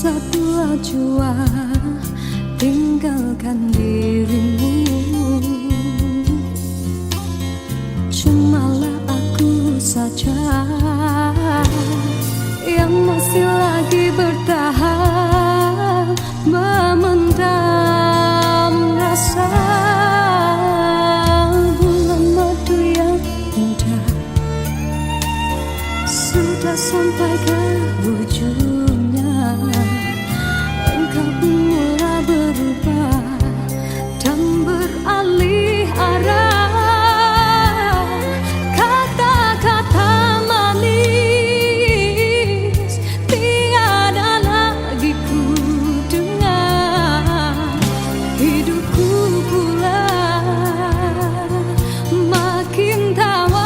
Satu jua tinggalkan dirimu, cumalah aku saja yang masih lagi bertahan memendam rasa. Bulan madu yang indah sudah sampai ke ujungnya, engkau pun mulai berubah dan beralih arah. Kata-kata manis tiada lagi ku dengar, hidupku pula makin tawar.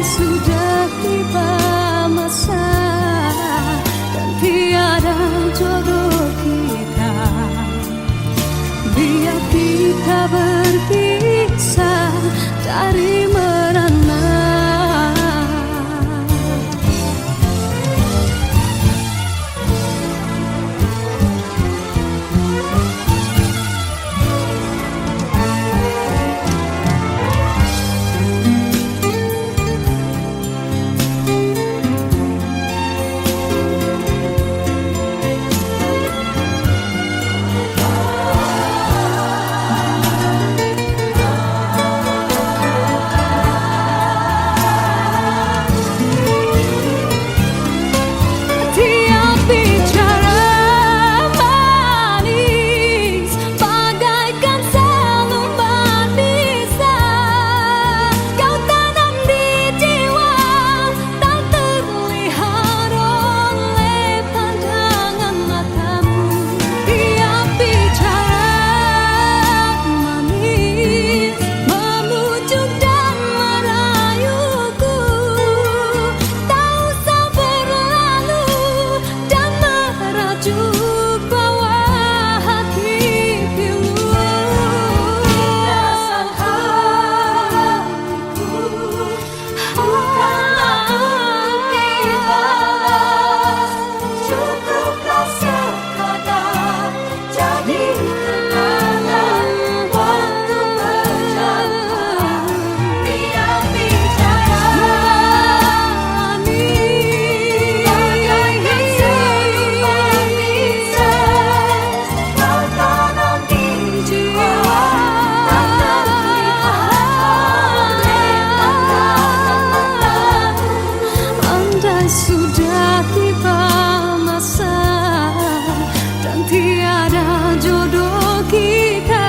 Sudah tiba masa dan tiada jodoh kita, biar kita berpisah dari merana. Sudah tiba masa dan tiada jodoh kita,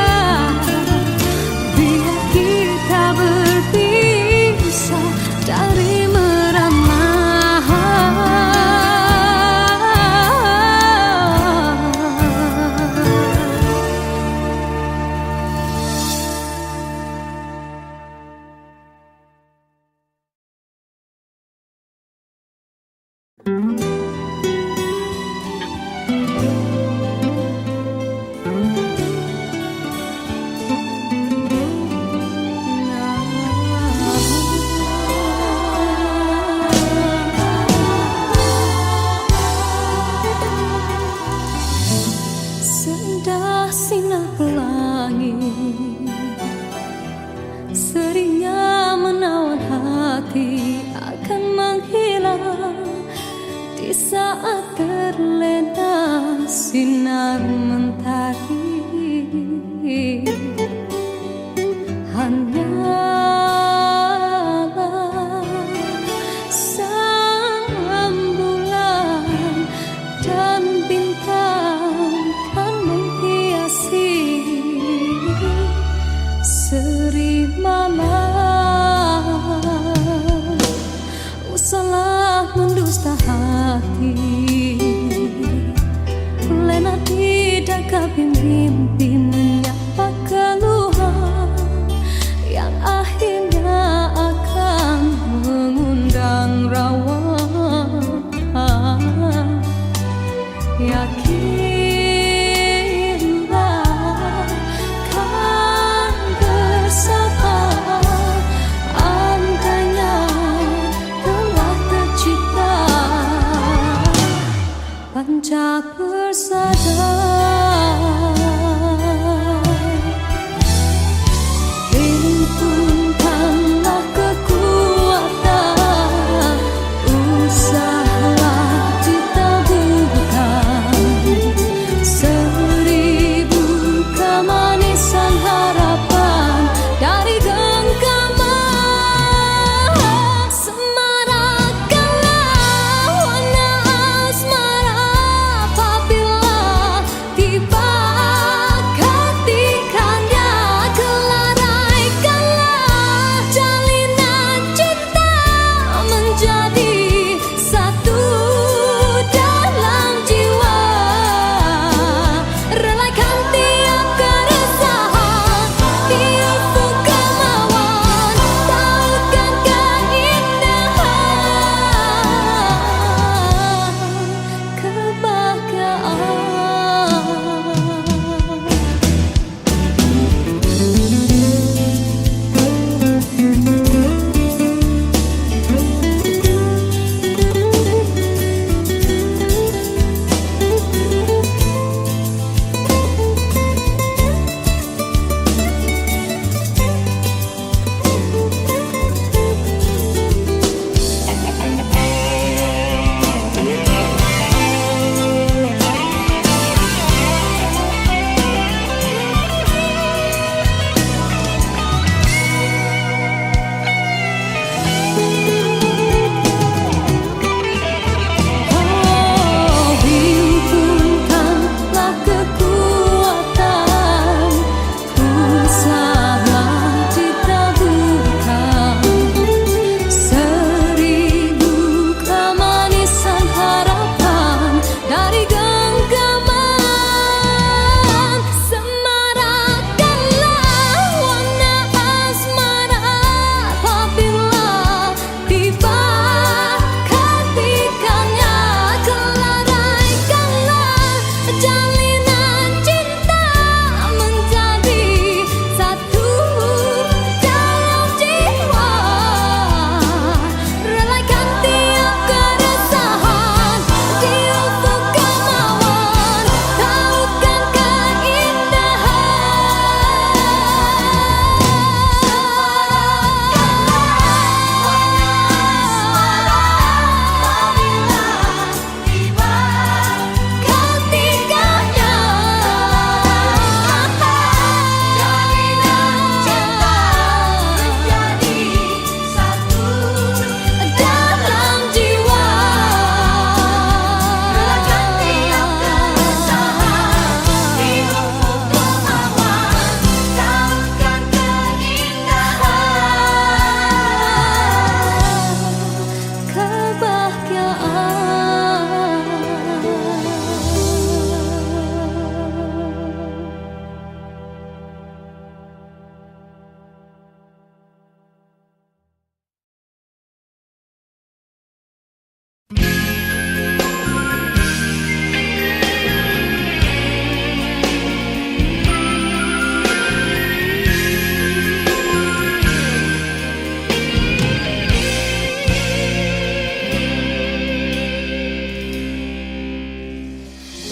biar kita berpisah dari merana. Sendah sinar pelangi seringnya menawan hati akan menghilang di saat terlena sinar mentari. Hanyalah sang bulan dan bintang mimpi menyapa keluhan yang akhirnya akan mengundang rawa. Yakinlah kan bersama, andainya telah tercipta panca persada.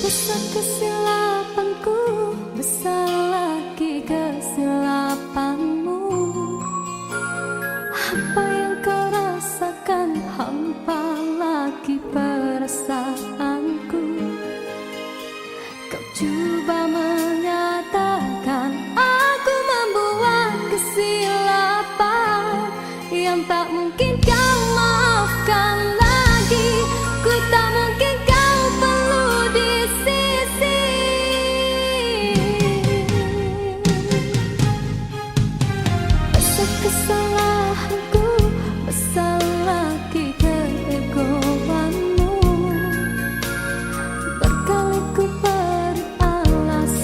Besar kesilapanku, besar lagi kesilapanmu. Apa yang kau rasakan, hampa lagi perasaanku. Kau coba menyatakan aku membuat kesilapan yang tak mungkin kau maafkan lagi. Ku tak mungkin kau perlu di sisi. Besar kesalahanku, besar lagi keegoanmu. Berkali ku beri alasan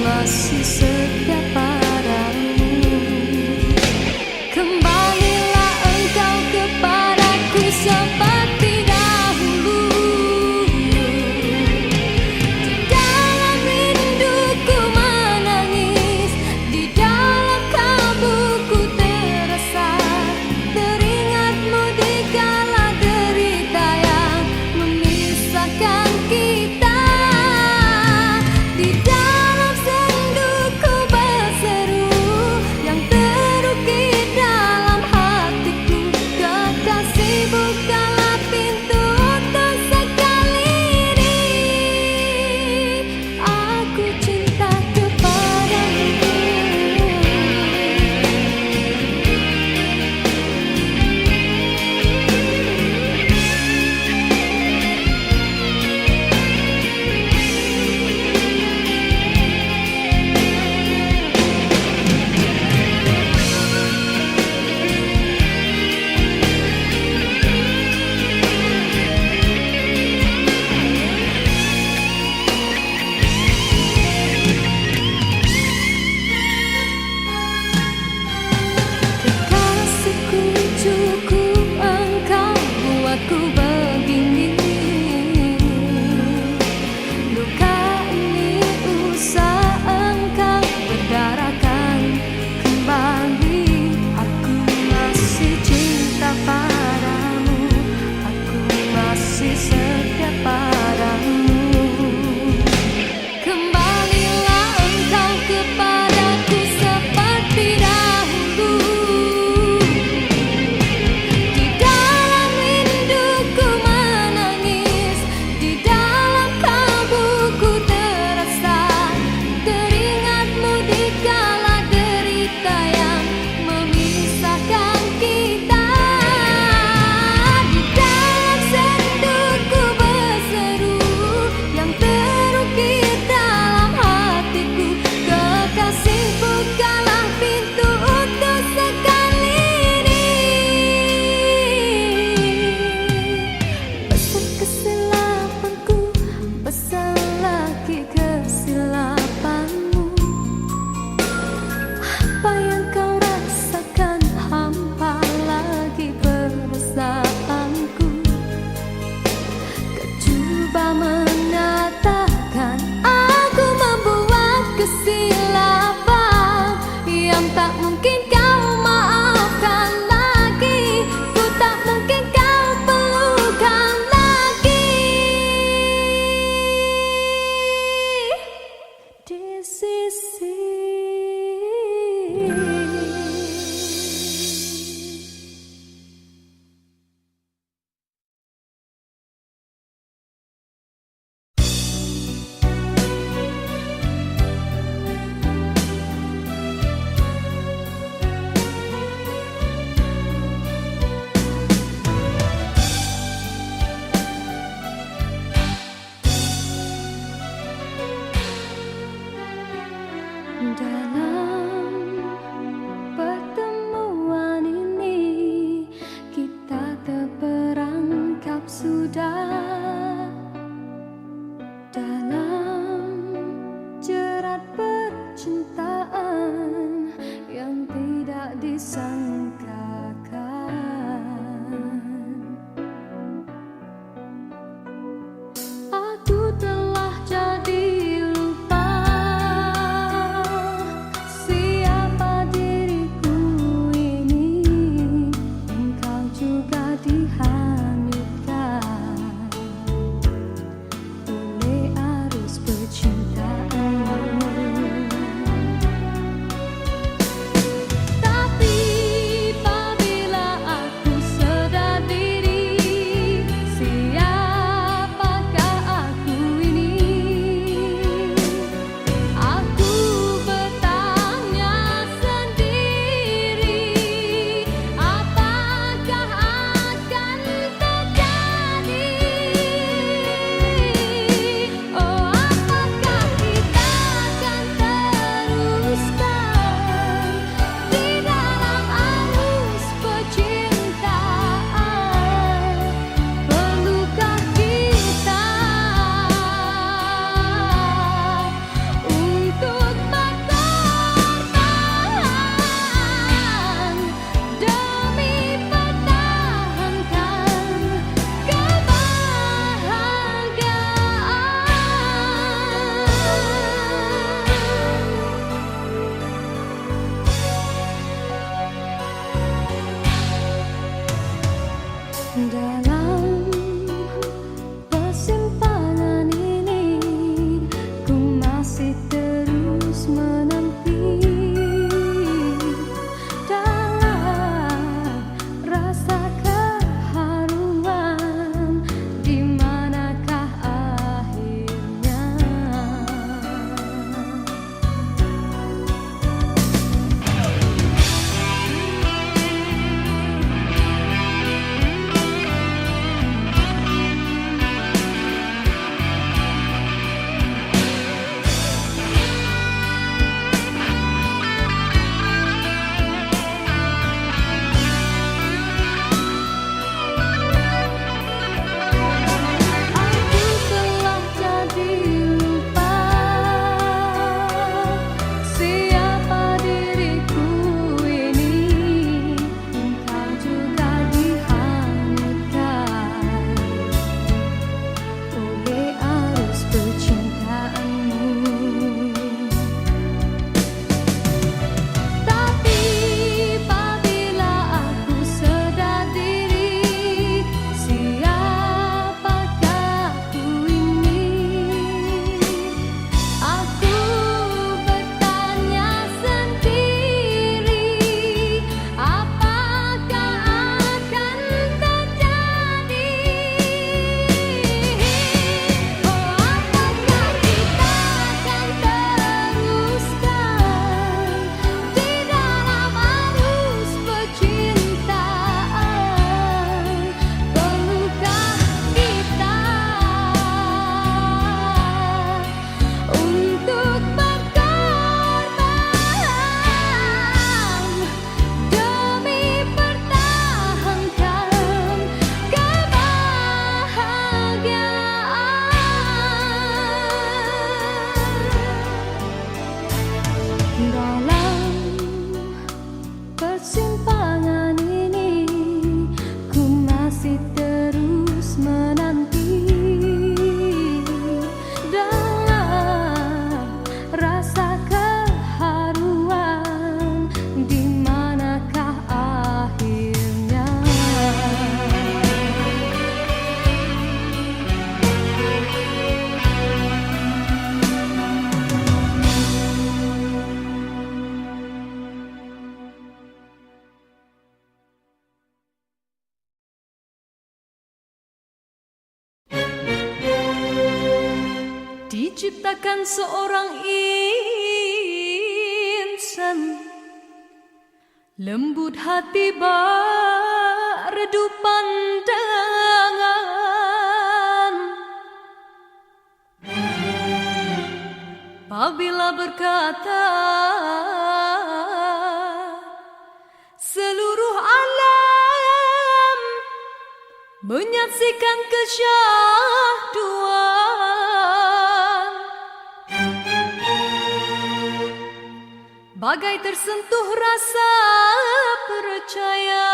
masih setia padamu. Kembalilah engkau kepadaku seperti dahulu. Di dalam rinduku menangis, di dalam kalbuku terasa, teringatmu di kala derita yang memisahkan kita. Di dalam senduku berseru yang terukir dalam hatiku, kekasih bukalah pintu untuk sekali ini. Aku cinta kepadamu. Kekasihku, cukup engkau buatku begini. Luka ini usah engkau berdarakan kembali. Aku masih cinta padamu, aku masih setia padamu. Kembalilah engkau kepadaku seperti dahulu. Di dalam rinduku menangis, di dalam kalbuku terasa, teringatmu di kala derita yang memisahkan kita. Di dalam senduku berseru yang terukir dalam hatiku, kekasih bukalah pintu untuk sekali ini. Besar kesilapanku, besar lagi kesilapanmu. Apa yang kau rasakan, hampa lagi perasaanku. Kau coba mengatakan aku membuat kesilapan yang tak mungkin kau maafkan lagi. Ku tak mungkin kau pelukan lagi. Di sisi dalam pertemuan ini kita terperangkap sudah dalam jerat percintaan yang tidak disangkakan. Aku telah jadi lupa siapa diriku ini. Engkau juga dihanyutkan oleh arus percintaan. Tapi diciptakan seorang insan, lembut hati redup pandangan. Apabila berkata seluruh alam menyaksikan kesyahduan, bagai tersentuh rasa percaya.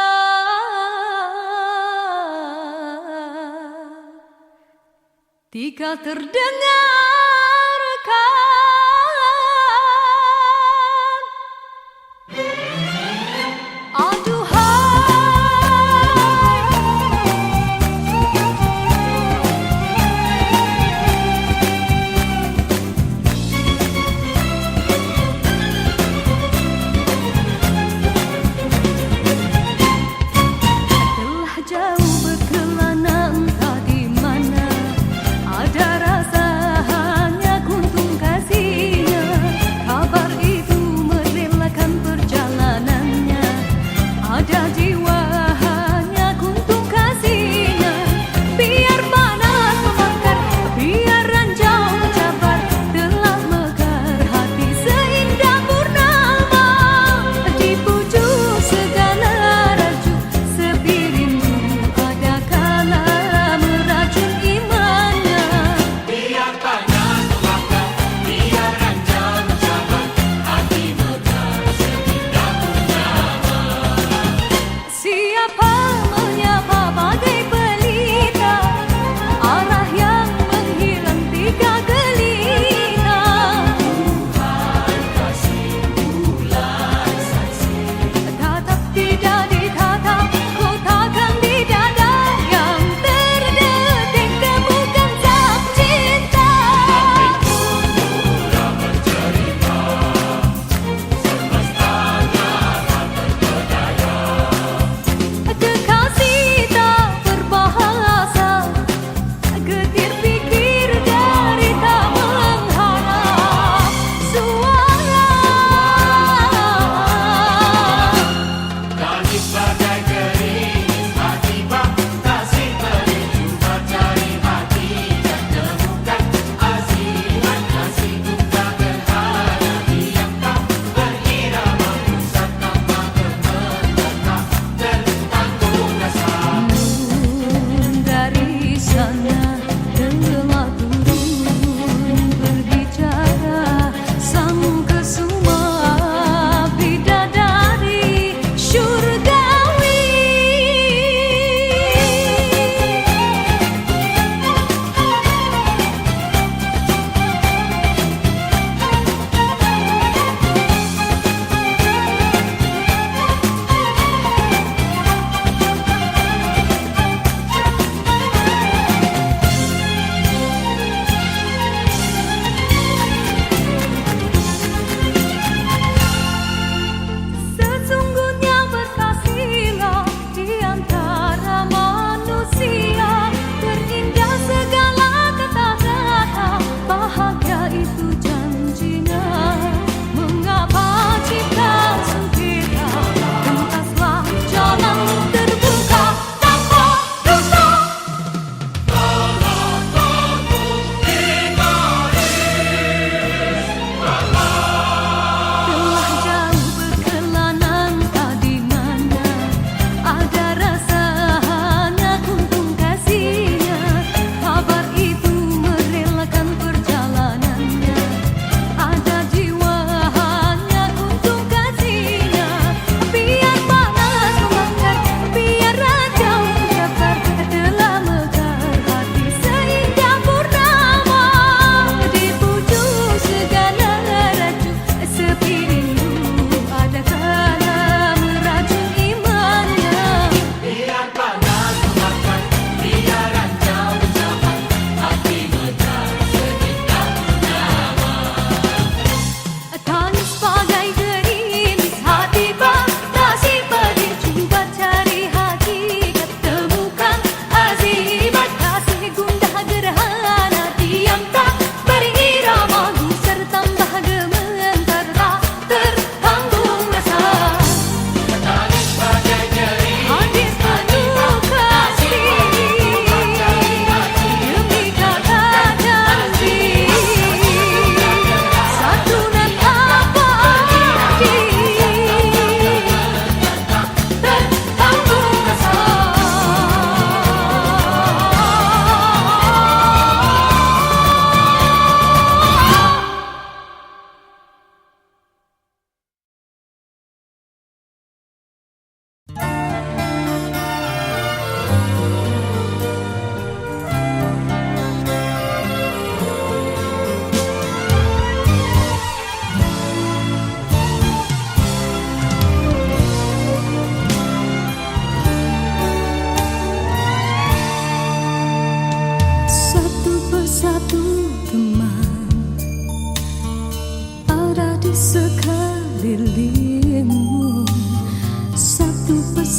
Tika terdengarkan jauh berkelana entah di mana, ada rasa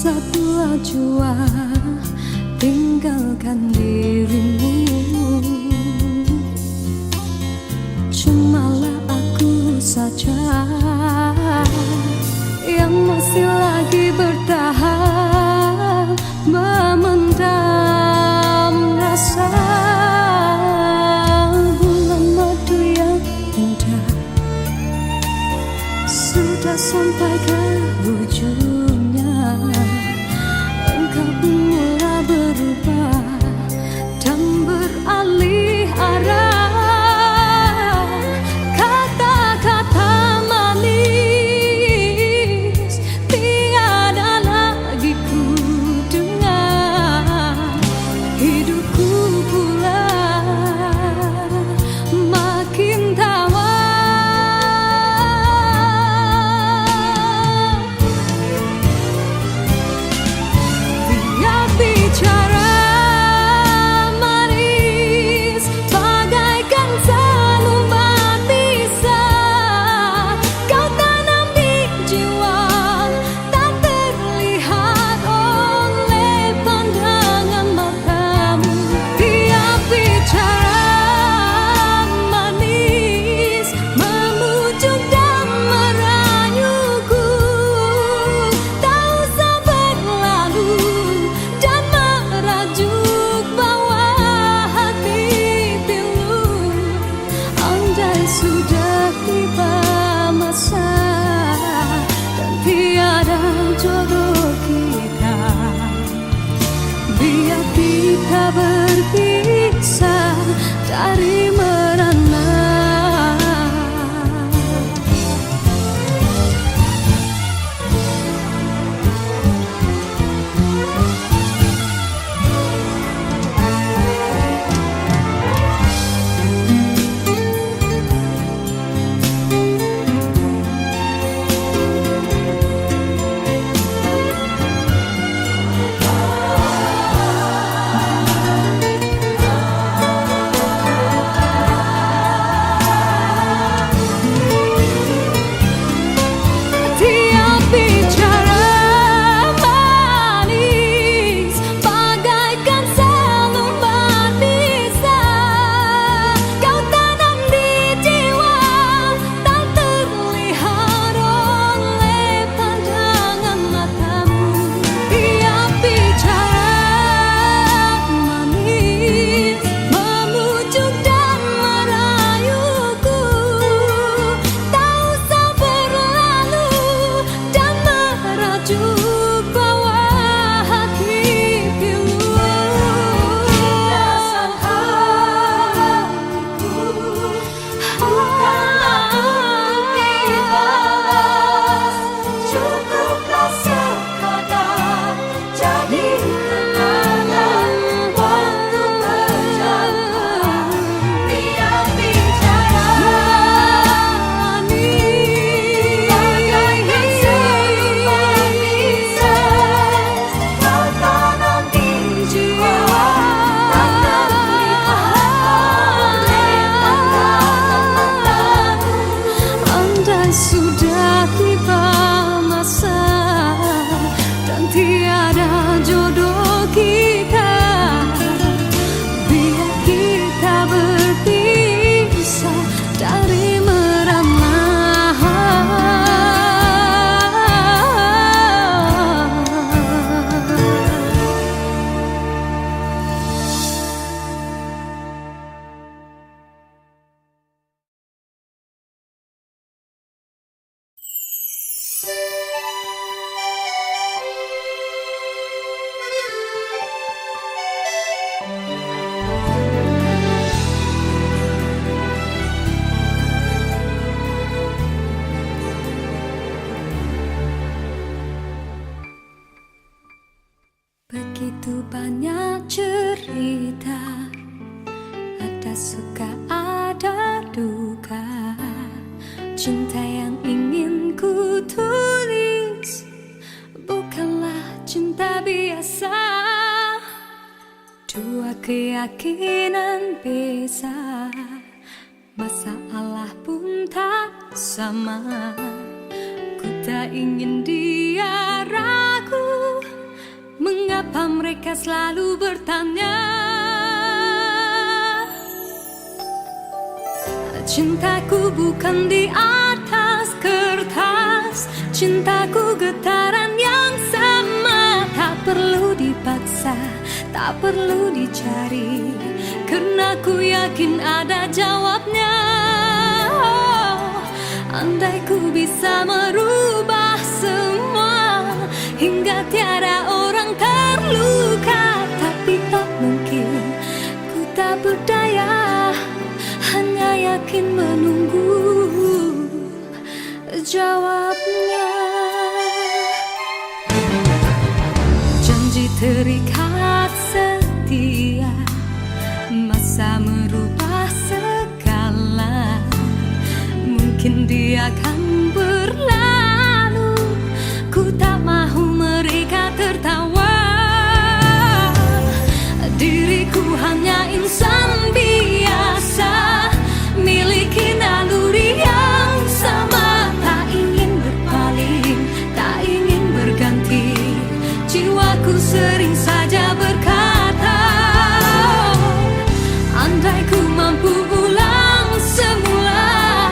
Satu jua tinggalkan dirimu, cumalah aku saja yang masih lagi bertahan memendam rasa. Bulan madu yang indah sudah sampai ke ujungnya, engkau pun mulai berubah dan beralih arah. Kata-kata manis tiada lagi ku dengar, hidupku pula makin tawar. Sudah tiba masa dan tiada jodoh kita, biar kita berpisah dari merana. Sudah tiba masa dan tiada jodoh kita, biar kita berpisah dari merana. Begitu banyak cerita, ada suka ada duka. Cinta yang ingin ku tulis bukanlah cinta biasa. Dua keyakinan beza, masalah pun tak sama. Ku tak ingin dia ragu Mengapa mereka selalu bertanya? Cintaku bukan di atas kertas, cintaku getaran yang sama. Tak perlu dipaksa, tak perlu dicari, karena ku yakin ada jawabnya. Andai ku bisa merubah semua hingga tiada orang terluka, tapi tak mungkin, ku tak berdaya, hanya yakin menunggu jawabnya. Janji terikat setia, masa merubah segala. Mungkin dia akan berlalu, ku tak mahu mereka tertawa. Diriku hanya insan biasa, miliki naluri yang sama. Tak ingin berpaling, tak ingin berganti, jiwaku sering saja berkata, andai ku mampu ulang semula,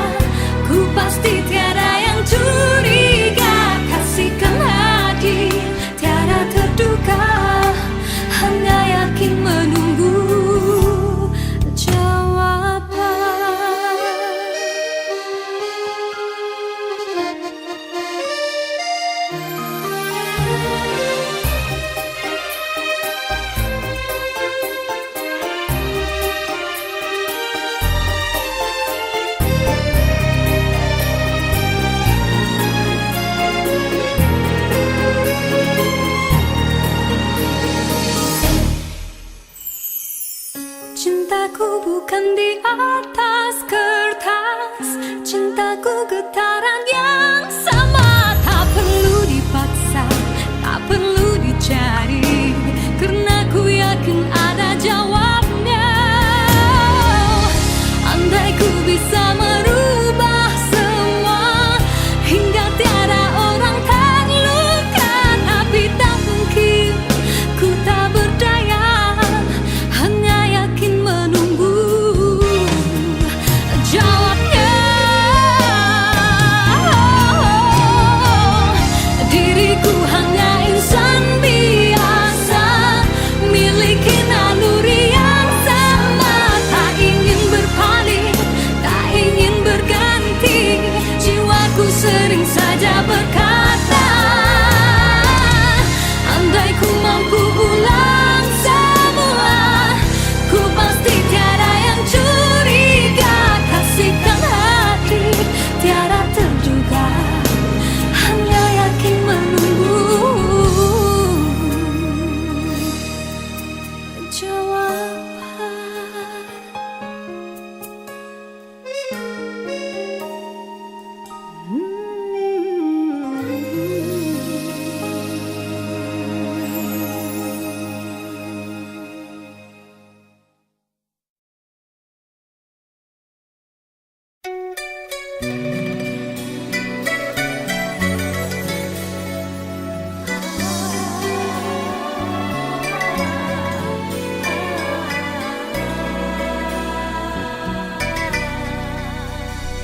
ku pasti tiada yang curiga. Kasihkan hati, tiada terduga, hanya yakin menunggu jawaban. Cintaku bukan di atas kertas, cintaku getaran yang sama. Tak perlu dipaksa, tak perlu dicari, karena ku yakin ada jawabnya. Andai ku bisa merubah semua hingga tiada orang terluka, tapi tak mungkin, ku tak berdaya, hanya yakin menunggu jawabnya. Diriku hanya insan biasa, miliki naluri yang sama. Tak ingin berpaling, tak ingin berganti, jiwaku sering saja berkata, andai ku mampu ulang semula, ku pasti tiada yang curiga. Kasihkan hati, tiada terduga, hanya yakin menunggu jawaban.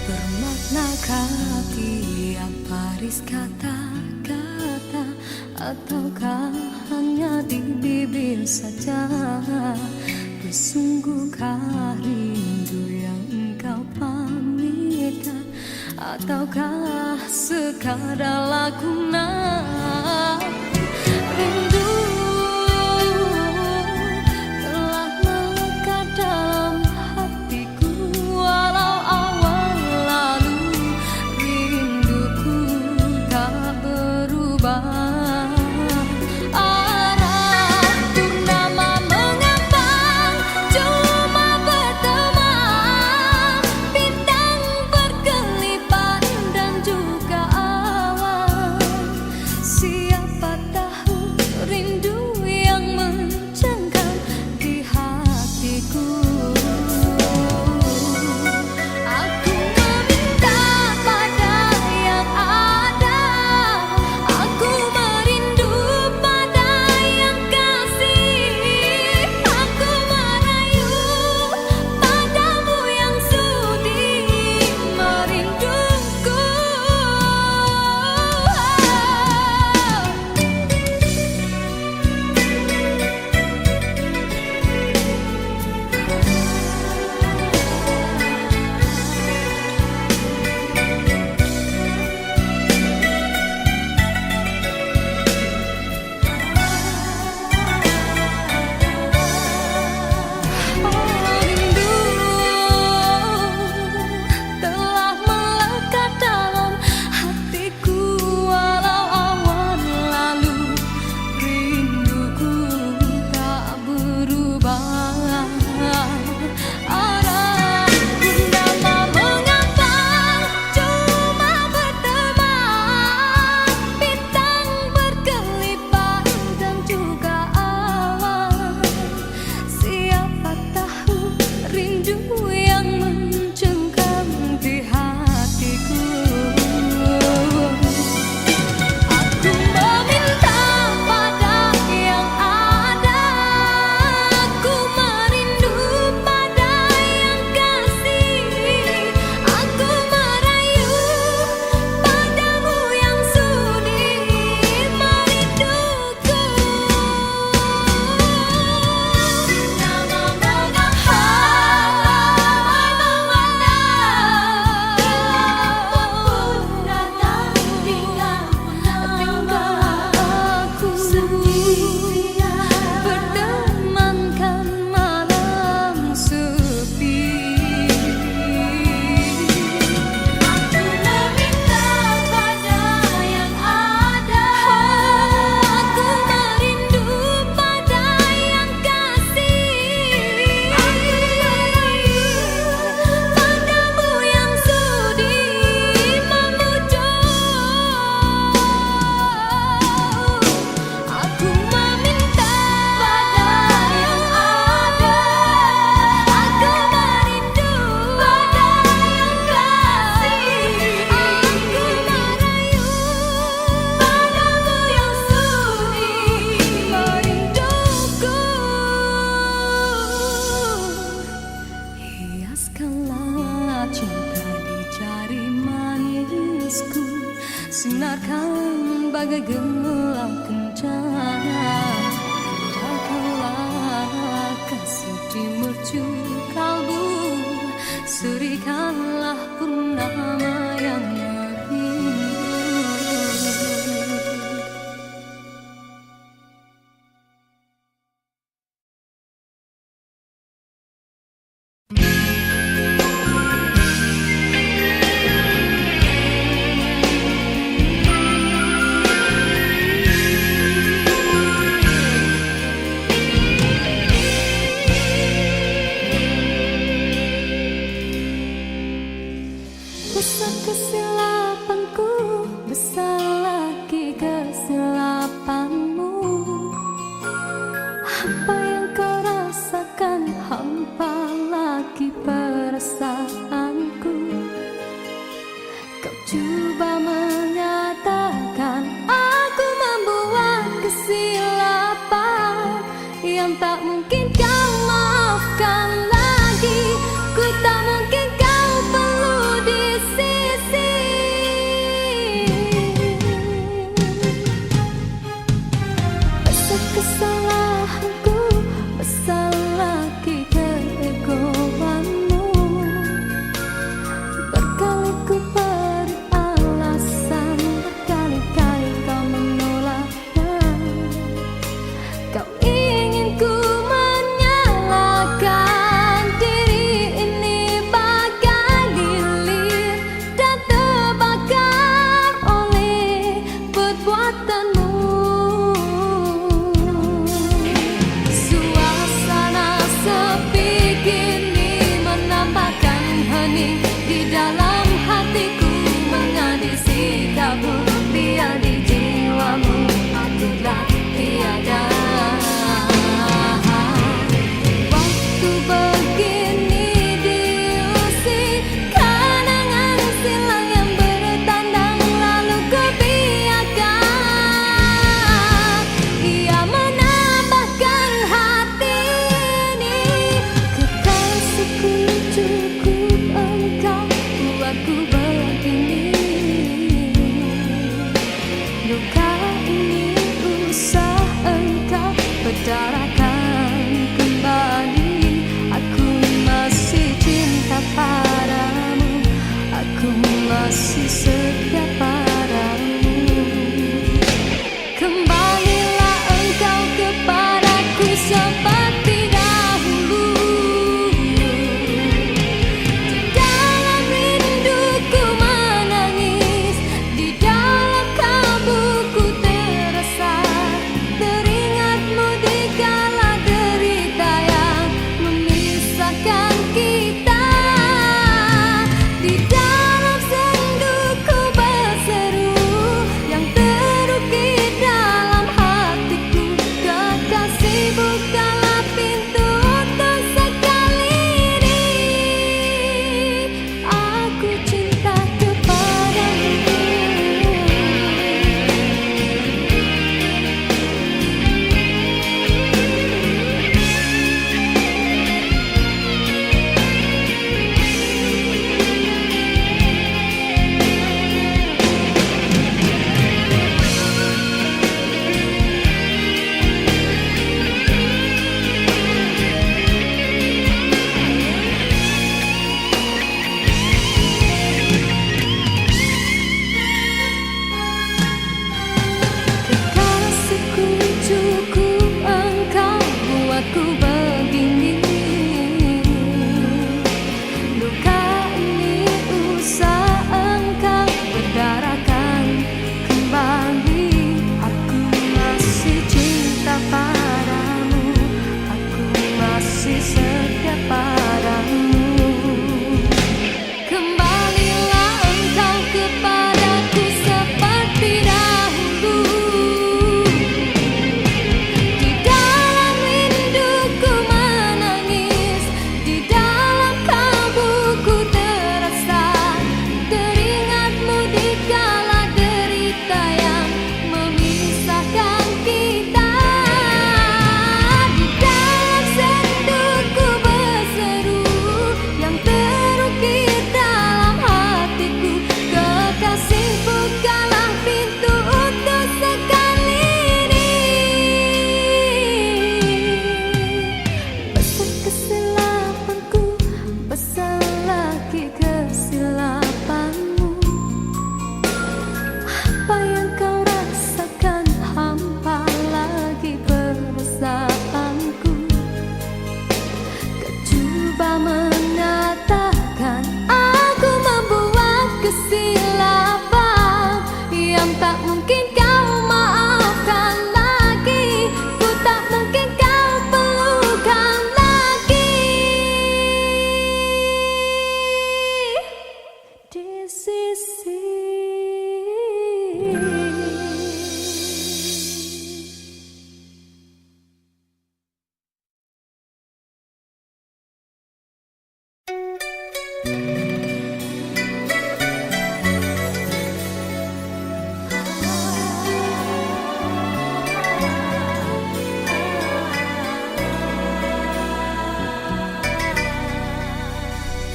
Bermaknakah tiap baris kata-kata, ataukah hanya di bibir saja? Bersungguhkah rindu yang engkau pamitkan, ataukah sekadar lakonan? Rindu telah melekat dalam hatiku, walau awal lalu rinduku tak berubah. Arah purnama mengambang, cuma berteman, bintang berkelipan dan juga awan. Siapa tahu Sinarkan bagai gelap kencana, datanglah kasih di mercu kalbu, serikanlah purnama yang merindu. Besar kesilapanku, besar lagi kesilapanmu. Apa yang kau rasakan, hampa lagi perasaanku. Kau coba menyatakan aku membuat kesilapan yang tak mungkin kau maafkan lagi. Ku tak mungkin kau perlu di sisi. Besar kesalahanku, besar lagi keegoanmu. Berkali ku beri alasan, berkali-kali kau menolaknya. Kau ingin ku menyalahkan diri ini bagai lilin dan terbakar oleh perbuatanmu. Suasana sepi kini menambahkan hening di dalam hatiku, mengadi sikapmu biar di jiwamu akulah tiada. Waktu begini diusik kenangan silam yang bertandang, lalu ku biarkan ia menambahkan hati ini. Kekasihku cukup engkau buatku begini. Luka ini usah engkau bedarakan kembali. Aku masih cinta padamu, aku masih setia padamu. Kembalilah engkau kepadaku seperti dahulu. Di dalam rinduku menangis, di dalam kalbuku terasa teringatmu di kala derita yang memisahkan kita. Di dalam senduku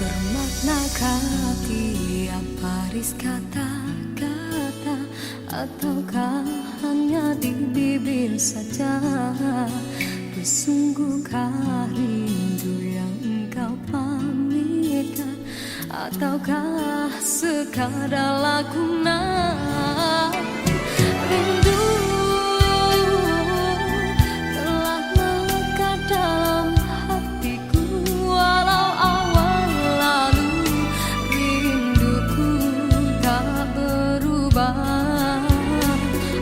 Bermaknakah tiap baris kata-kata, ataukah hanya di bibir saja? Bersungguhkah rindu yang engkau pamitkan, ataukah sekadar lakonan? Rindu telah melekat dalam hatiku, walau awal lalu rinduku tak berubah.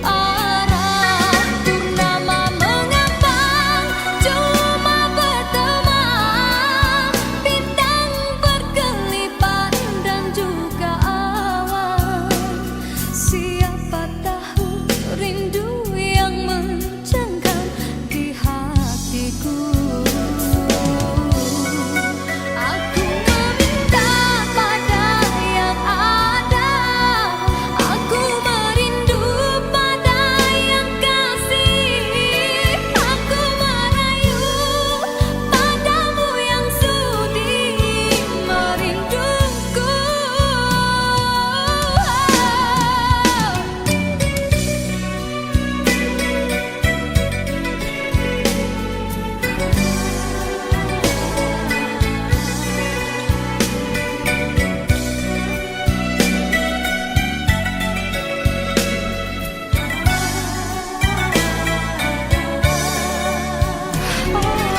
Arah purnama mengambang, cuma berteman, bintang berkelipat dan juga awan. Siapa tahu rindu yang mencengkam di hatiku. Aku meminta pada yang ada, aku merindu pada yang kasih, aku merayu padamu yang sudi merinduku.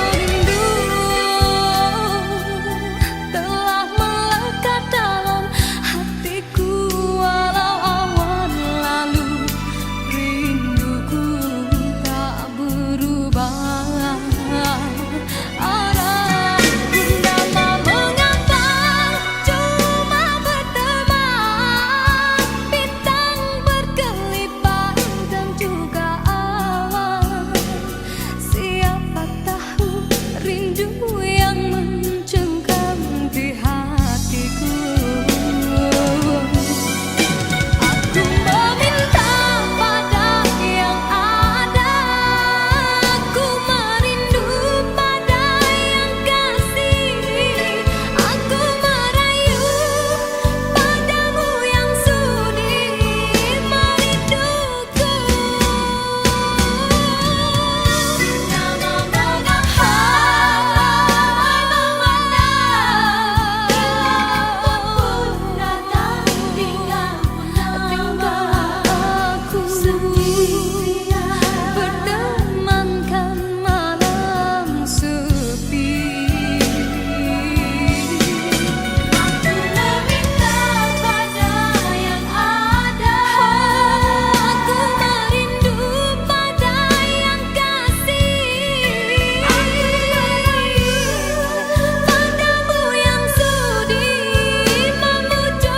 Rindu telah melekat dalam hatiku, walau awan lalu rinduku tak berubah. Arah purnama mengambang, cuma berteman, bintang berkelipat dan juga awan. Siapa tahu rindu yang mencengkam di hatiku. Aku meminta pada yang ada, aku merindu pada yang kasih, aku merayu padamu yang sudi merinduku. Nama aku setia bertemankan malam sepi. Aku meminta pada yang ada, aku merindu pada yang kasih, aku merayu padamu yang sudi memujuk.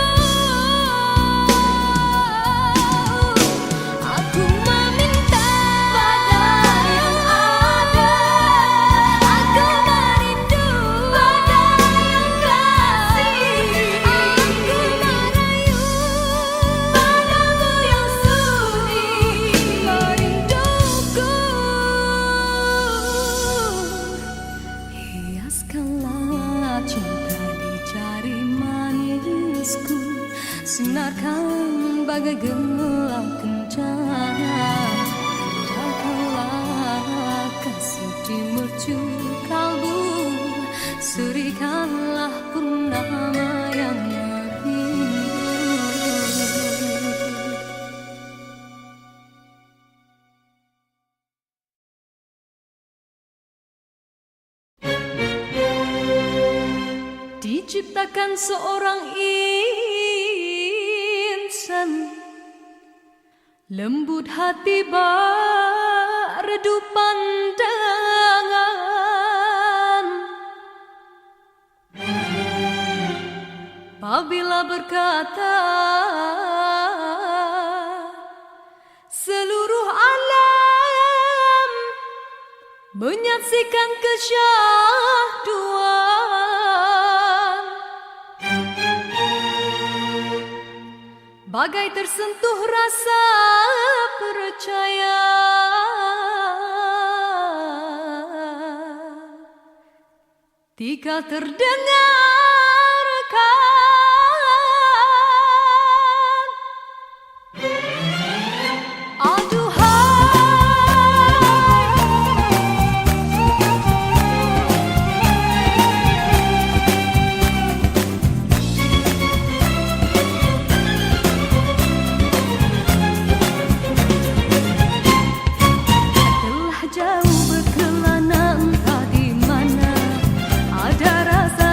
Aku meminta pada yang ada, aku merindu pada yang kasih, aku merayu padamu yang sudi merinduku. Hiaskanlah cinta di jari manisku, sinarkan bagai gelang kencana. Indahkanlah kasih di mercu kalbu, serikanlah purnama yang merindu. Diciptakan seorang insan, lembut hati redu pandangan. Apabila berkata menyaksikan kesyahduan, bagai tersentuh rasa percaya. Tika terdengarkan, telah jauh berkelana entah di mana ada rasa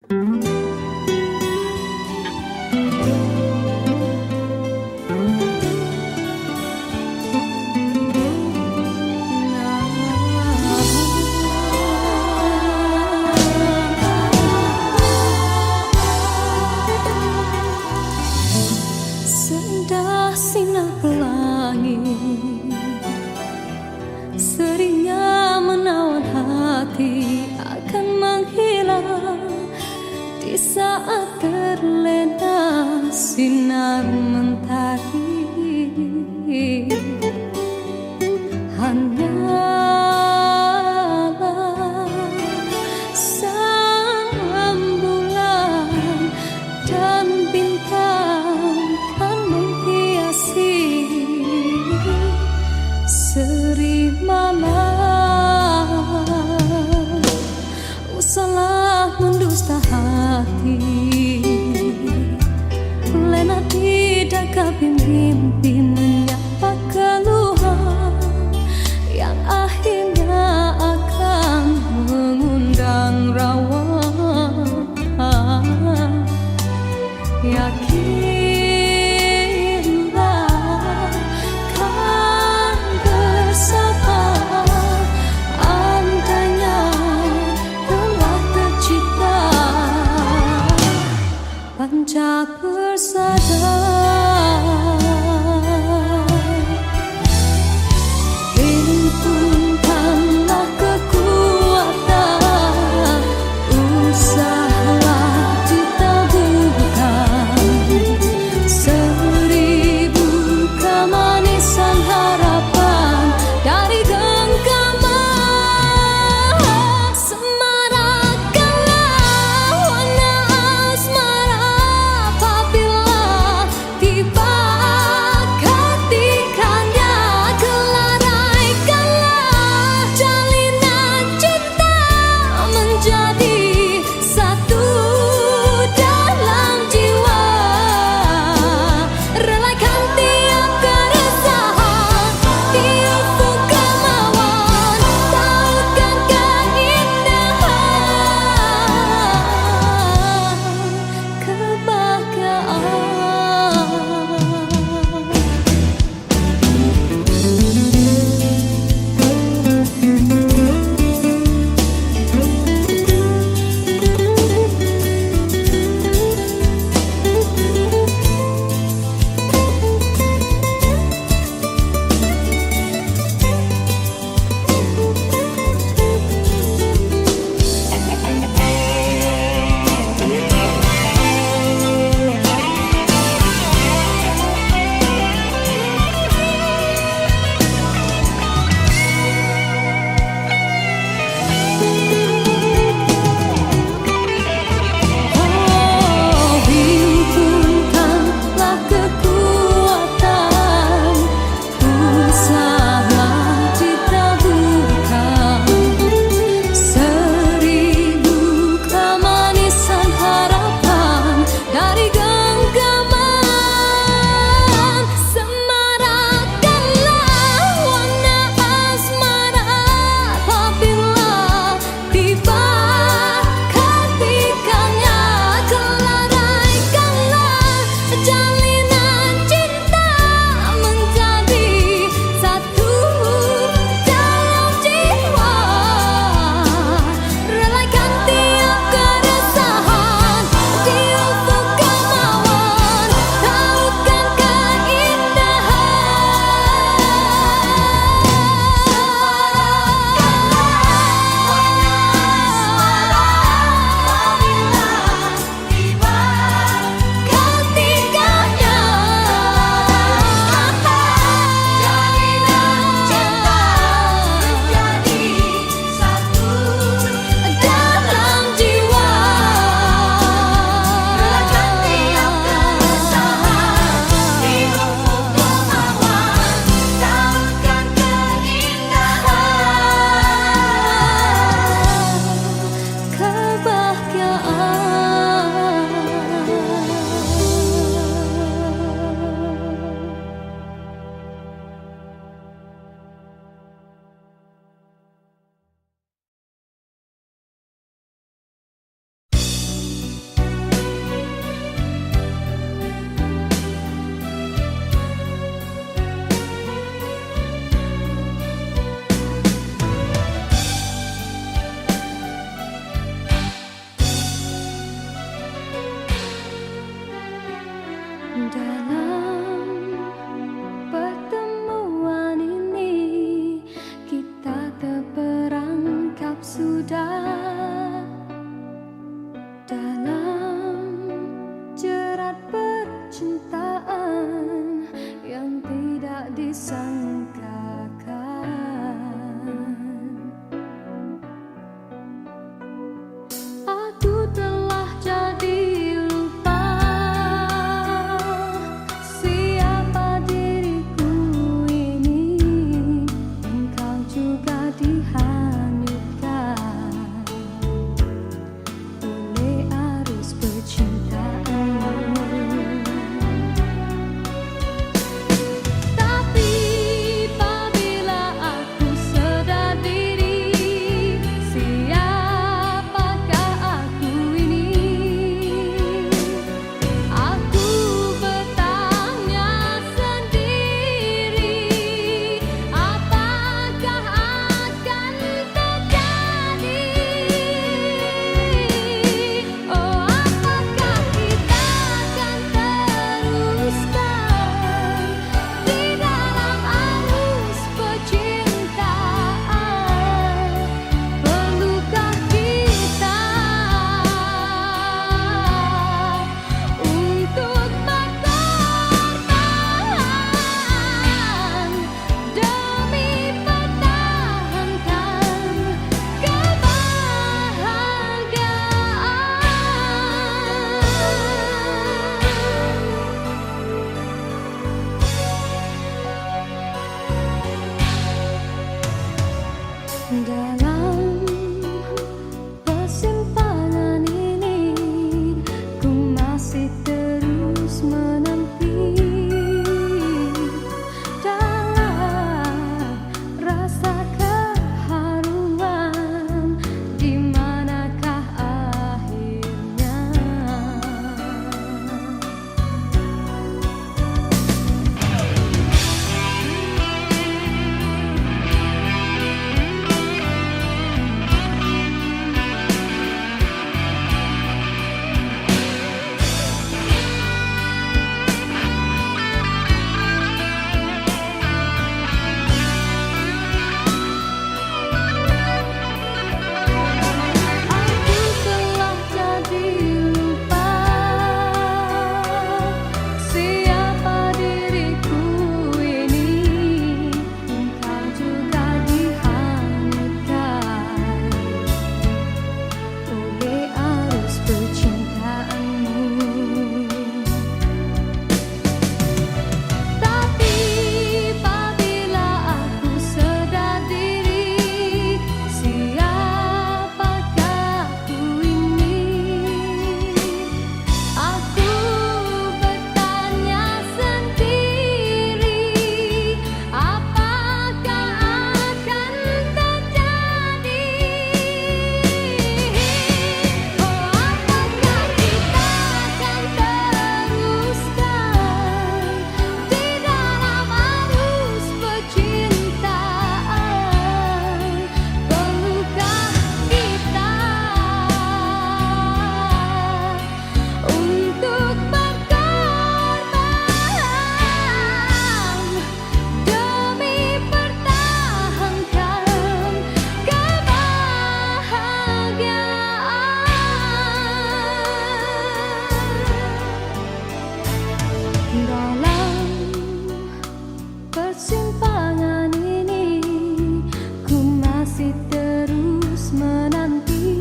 Seindah sinar pelangi seringnya menawan hati akan menghilang di saat terlena sinar mentari. Hanyalah sang bulan dan bintang kan menghiasi seri malam. Usahlah mendusta hati, lena tidak mimpi menyapa Dalam jerat percintaan yang tidak disangkakan, aku telah jadi lupa siapa diriku ini. Engkau juga dihanyutkan oleh arus percintaanmu. Tapi apabila aku sadar diri, siapakah aku ini? Aku bertanya sendiri, apakah akan terjadi? Oh, apakah kita akan teruskan di dalam arus percintaan? Perlukah kita untuk berkorban demi pertahankan kebahagiaan? Dalam persimpangan ini, ku masih terus menanti dalam rasa keharuan. Di manakah akhirnya? Aku telah jadi lupa siapa diriku ini. Engkau juga dihanyutkan oleh arus percintaanmu. Tapi apabila aku sadar diri, siapakah aku ini? Aku bertanya sendiri, apakah akan terjadi? Oh, apakah kita akan teruskan di dalam arus percintaan? Perlukah kita untuk berkorban demi pertahankan kebahagiaan? Dalam persimpangan ini, ku masih terus menanti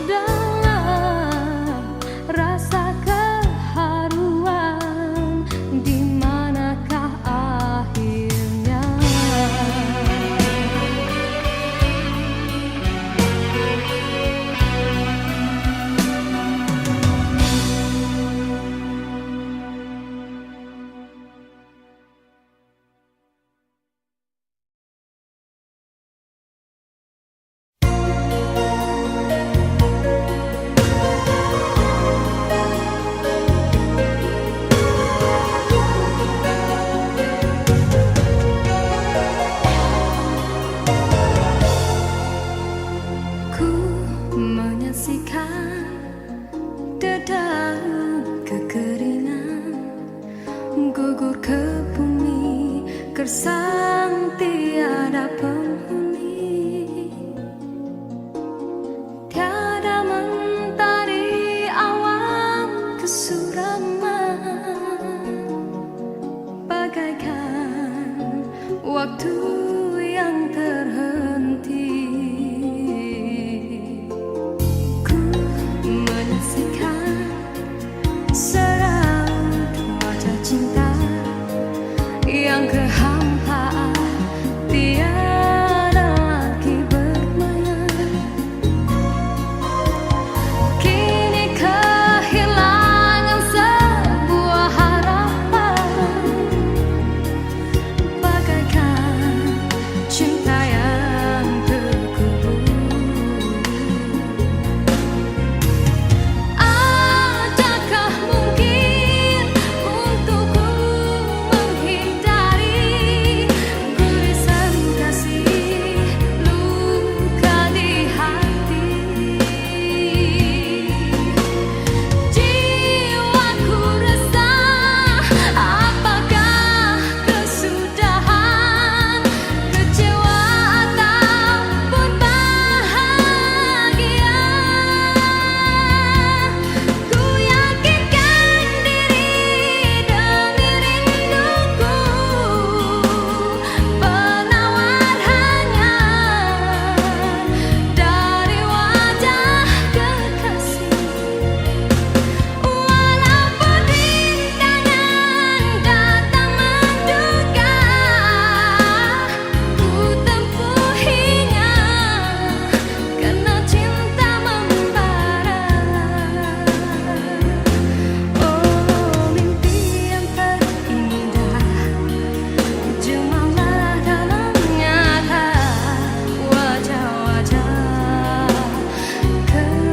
dalam rasa keharuan. Di manakah akhirnya? Ku menyaksikan dedaunan kekeringan gugur ke bumi, gersang tiada penghuni, tiada waktu yang terhenti. Ku menyaksikan seraut wajah cinta yang kehampaan, tiada lagi bermaya. Kini kehilangan sebuah harapan, bagaikan cinta yang terkubur. Adakah mungkin untukku menghindari gurisan kasih luka di hati? Jiwaku resah, apakah kesudahan, kecewa ataupun bahagia? Ku yakinkan diri demi rinduku, penawar hanya dari wajah kekasih. Walaupun rintangan datang menduga, ku tempuhinya karena cinta membara. Oh, mimpi yang terindah, jemalah dalam nyata wajah-wajah kekasih.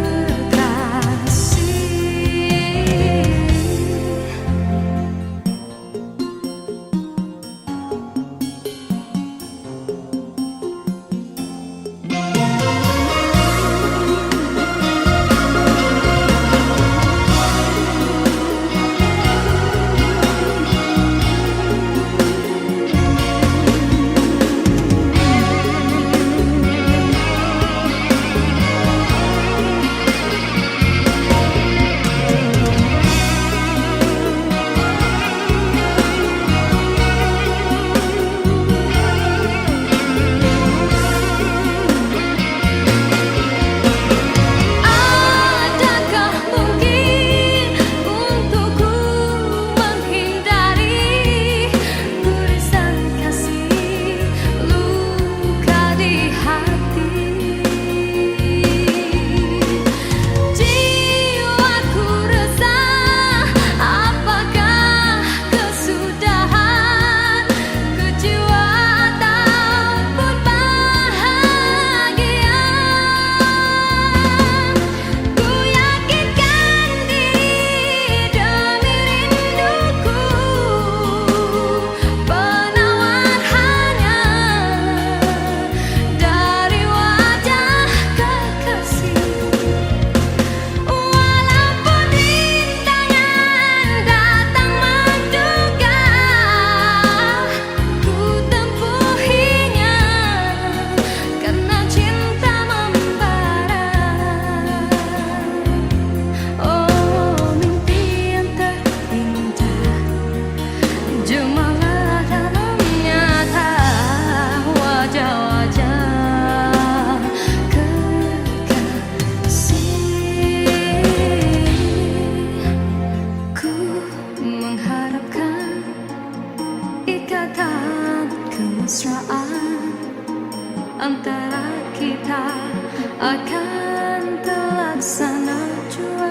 Adakah mungkin untukku menghindari gurisan kasih luka di hati? Jiwaku resah, apakah kesudahan, kecewa ataupun bahagia? Ku yakinkan diri demi rinduku, penawar hanya dari wajah kekasih. Walaupun rintangan datang menduga, ku tempuhinya karena cinta membara. Oh, mimpi yang terindah, jemalah dalam nyata wajah-wajah kekasih. Ku mengharapkan ikatan kemesraan antara kita akan terlaksana jua.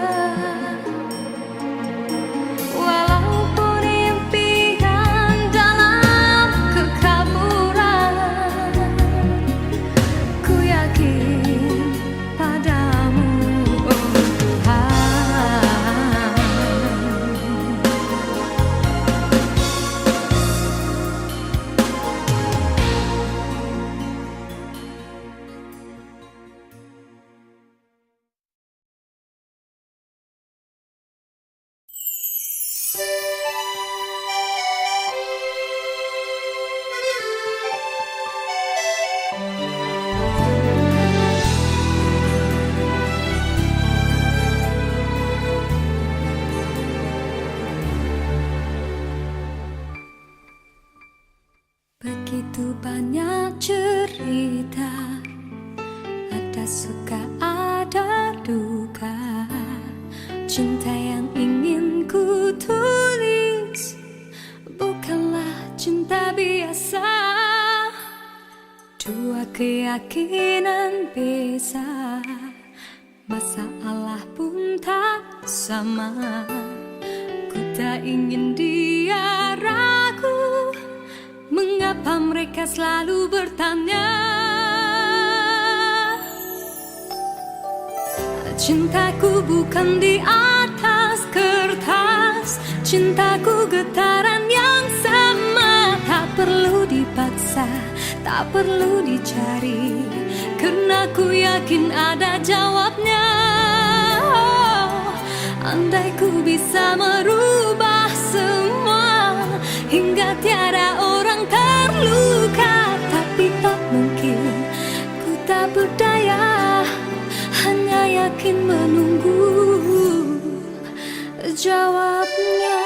Cinta yang ingin ku tulis bukanlah cinta biasa. Dua keyakinan beza, masalah pun tak sama. Ku tak ingin dia ragu, mengapa mereka selalu bertanya. Cintaku bukan di atas kertas, cintaku getaran yang sama. Tak perlu dipaksa, tak perlu dicari, karena ku yakin ada jawabnya. Andai ku bisa merubah semua, hingga tiada orang terluka, tapi tak mungkin, ku tak berdaya, hanya yakin menunggu jawabnya.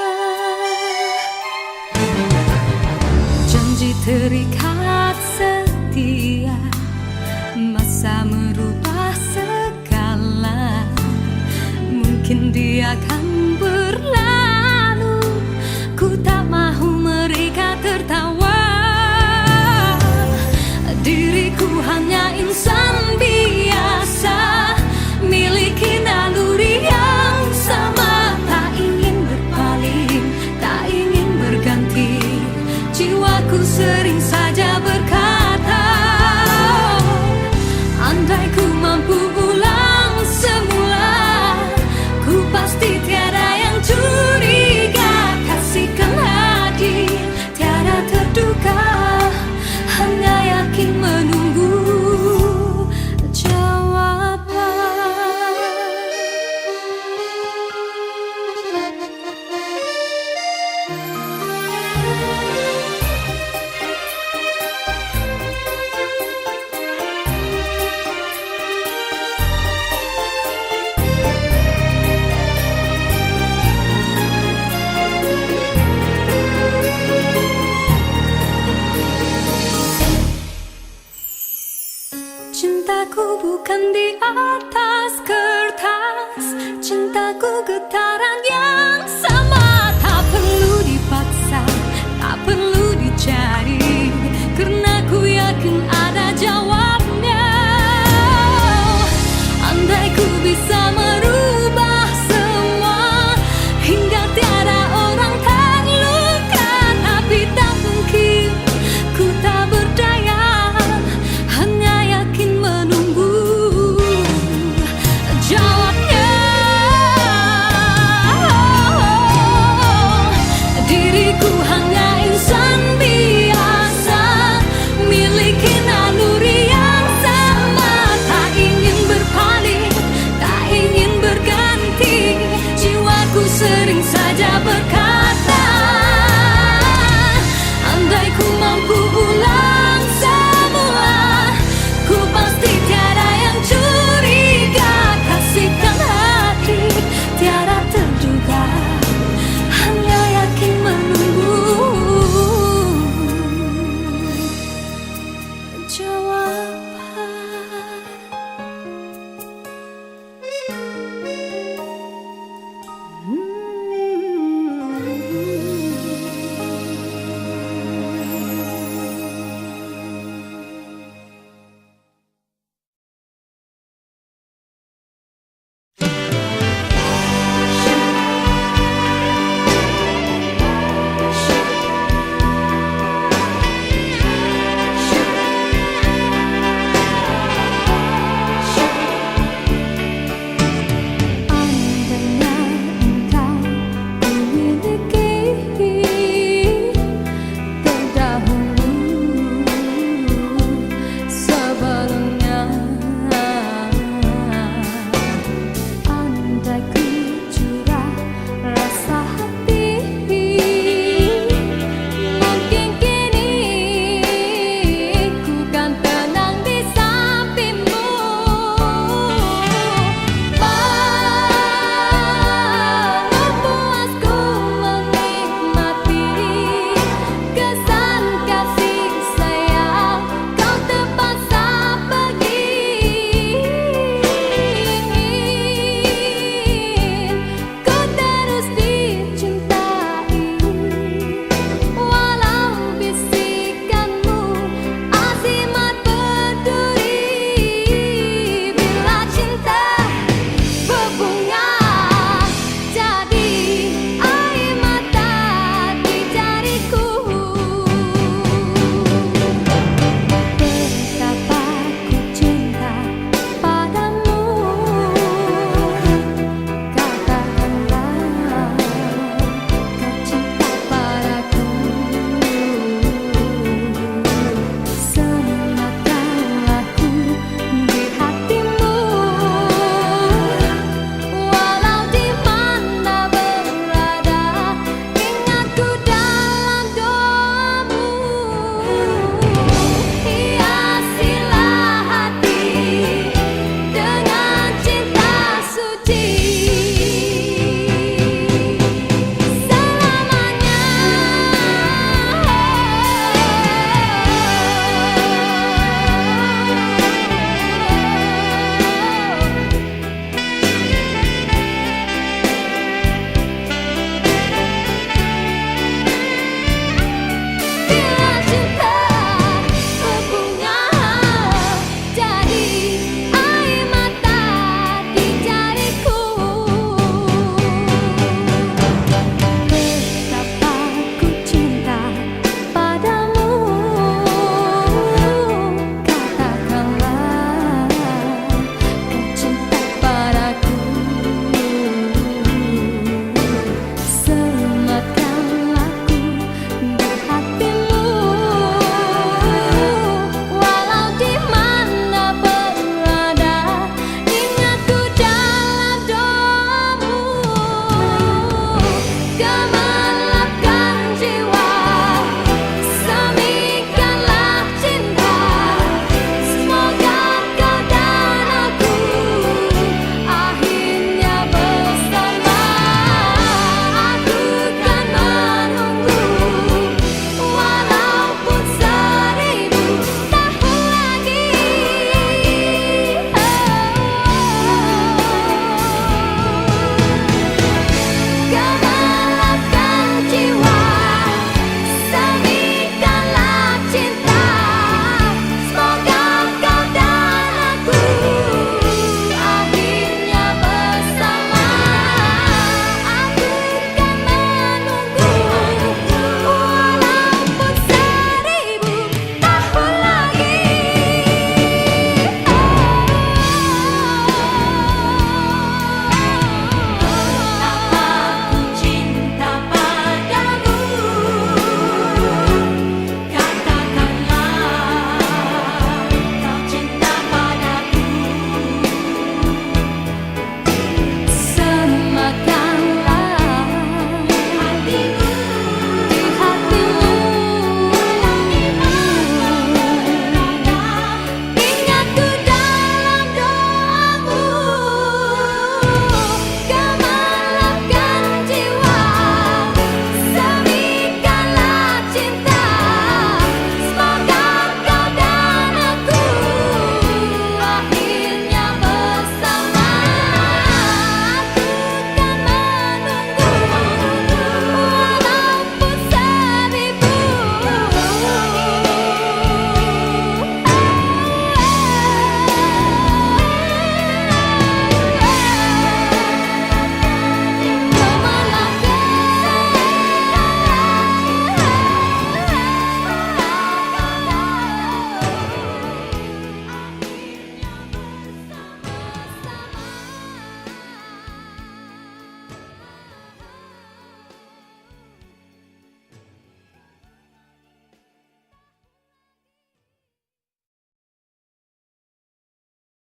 Janji terikat setia, masa merubah segala. Mungkin dia akan